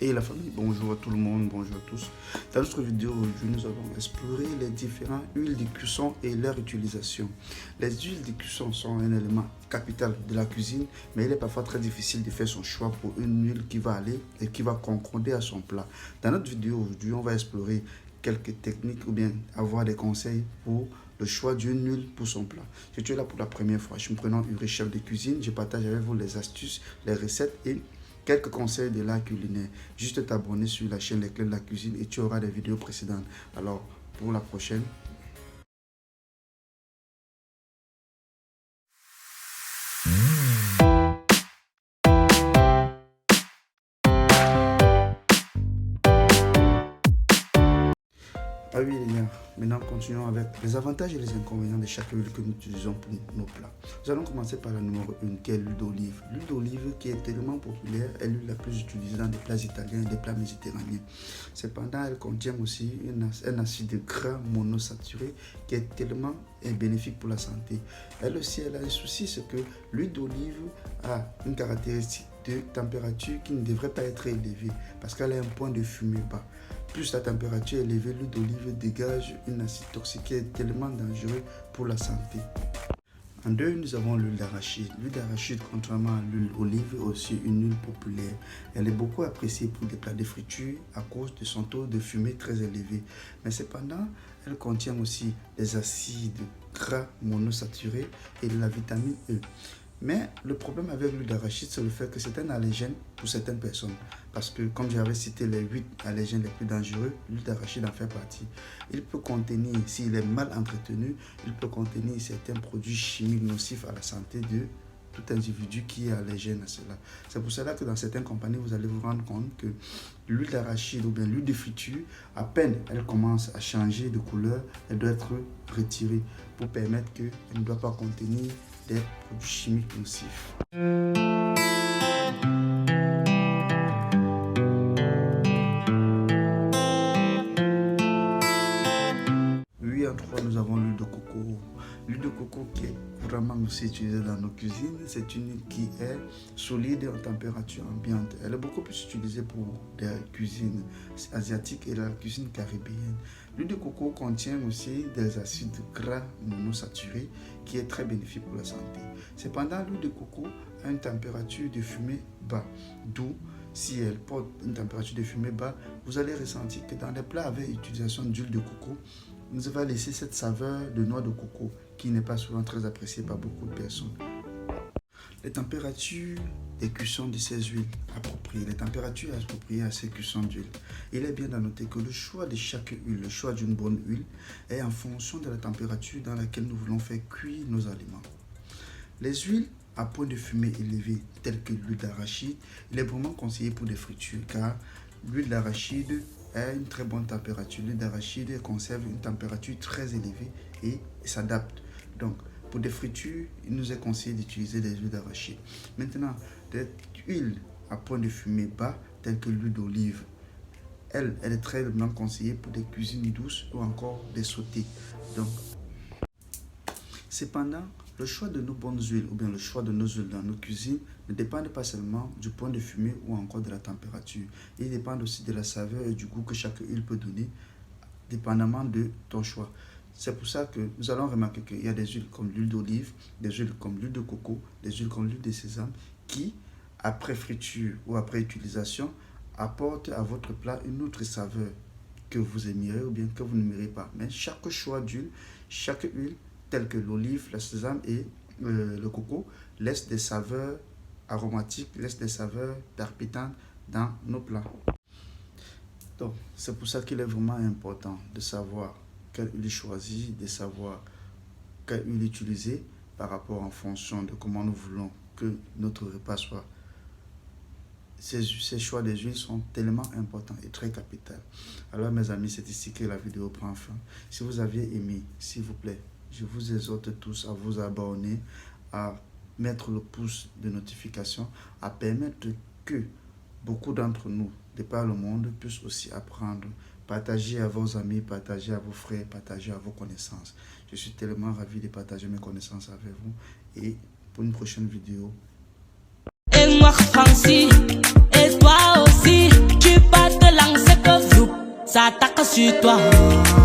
Et la famille, bonjour à tout le monde, bonjour à tous. Dans notre vidéo aujourd'hui, nous allons explorer les différentes huiles de cuisson et leur utilisation. Les huiles de cuisson sont un élément capital de la cuisine, mais il est parfois très difficile de faire son choix pour une huile qui va aller et qui va concorder à son plat. Dans notre vidéo aujourd'hui, on va explorer quelques techniques ou bien avoir des conseils pour le choix d'une huile pour son plat. Si tu es là pour la première fois, je me prénomme Uri, chef de cuisine. Je partage avec vous les astuces, les recettes et quelques conseils de l'art culinaire. Juste t'abonner sur la chaîne Les Clés de la Cuisine et tu auras des vidéos précédentes. Alors, pour la prochaine. Ah oui les gars, maintenant continuons avec les avantages et les inconvénients de chaque huile que nous utilisons pour nos plats. Nous allons commencer par la numéro 1 qui est l'huile d'olive. L'huile d'olive qui est tellement populaire est l'huile la plus utilisée dans des plats italiens et des plats méditerranéens. Cependant, elle contient aussi un acide gras monosaturé qui est tellement bénéfique pour la santé. Elle aussi, elle a un souci, c'est que l'huile d'olive a une caractéristique de température qui ne devrait pas être élevée parce qu'elle a un point de fumée bas. Plus la température est élevée, l'huile d'olive dégage une acide toxique qui est tellement dangereux pour la santé. En deux, nous avons l'huile d'arachide. L'huile d'arachide, contrairement à l'huile d'olive, est aussi une huile populaire. Elle est beaucoup appréciée pour des plats de friture à cause de son taux de fumée très élevé. Mais cependant, elle contient aussi des acides gras monosaturés et de la vitamine E. Mais le problème avec l'huile d'arachide, c'est le fait que c'est un allergène pour certaines personnes. Parce que, comme j'avais cité les 8 allergènes les plus dangereux, l'huile d'arachide en fait partie. Il peut contenir, s'il est mal entretenu, il peut contenir certains produits chimiques nocifs à la santé de tout individu qui est allergène à cela. C'est pour cela que dans certaines compagnies, vous allez vous rendre compte que l'huile d'arachide ou bien l'huile de friture, à peine elle commence à changer de couleur, elle doit être retirée pour permettre qu'elle ne doit pas contenir des produits chimiques nocifs. Oui, en trois, nous avons l'huile de coco. L'huile de coco qui est vraiment aussi utilisée dans nos cuisines, c'est une huile qui est solide en température ambiante. Elle est beaucoup plus utilisée pour des cuisines asiatiques et la cuisine caribéenne. L'huile de coco contient aussi des acides gras monosaturés qui est très bénéfique pour la santé. Cependant, l'huile de coco a une température de fumée bas, d'où si elle porte une température de fumée bas, vous allez ressentir que dans les plats avec utilisation d'huile de coco, vous allez laisser cette saveur de noix de coco qui n'est pas souvent très appréciée par beaucoup de personnes. Les températures de cuisson de ces huiles appropriées, les températures appropriées à ces cuissons d'huile. Il est bien à noter que le choix de chaque huile, le choix d'une bonne huile, est en fonction de la température dans laquelle nous voulons faire cuire nos aliments. Les huiles à point de fumée élevé, telles que l'huile d'arachide, il est vraiment conseillé pour des fritures car l'huile d'arachide a une très bonne température. L'huile d'arachide conserve une température très élevée et s'adapte. Donc, pour des fritures, il nous est conseillé d'utiliser des huiles d'arachide. Maintenant, des huiles à point de fumée bas, telles que l'huile d'olive, elle est très bien conseillée pour des cuisines douces ou encore des sautés. Donc, cependant, le choix de nos bonnes huiles ou bien le choix de nos huiles dans nos cuisines ne dépend pas seulement du point de fumée ou encore de la température. Il dépend aussi de la saveur et du goût que chaque huile peut donner, dépendamment de ton choix. C'est pour ça que nous allons remarquer qu'il y a des huiles comme l'huile d'olive, des huiles comme l'huile de coco, des huiles comme l'huile de sésame qui, après friture ou après utilisation, apportent à votre plat une autre saveur que vous aimerez ou bien que vous n'aimerez pas. Mais chaque choix d'huile, chaque huile, telle que l'olive, le sésame et le coco, laisse des saveurs aromatiques, laisse des saveurs palpitantes dans nos plats. Donc, c'est pour ça qu'il est vraiment important de savoir quelle huile choisir, de savoir quelle huile utiliser par rapport en fonction de comment nous voulons que notre repas soit. Ces choix des huiles sont tellement importants et très capitaux. Alors mes amis, c'est ici que la vidéo prend fin. Si vous aviez aimé, s'il vous plaît, je vous exhorte tous à vous abonner, à mettre le pouce de notification, à permettre que beaucoup d'entre nous, de par le monde, puissent aussi apprendre. Partagez à vos amis, partagez à vos frères, partagez à vos connaissances. Je suis tellement ravi de partager mes connaissances avec vous. Et pour une prochaine vidéo. Et moi, Francis, et toi aussi, tu s'attaque sur toi.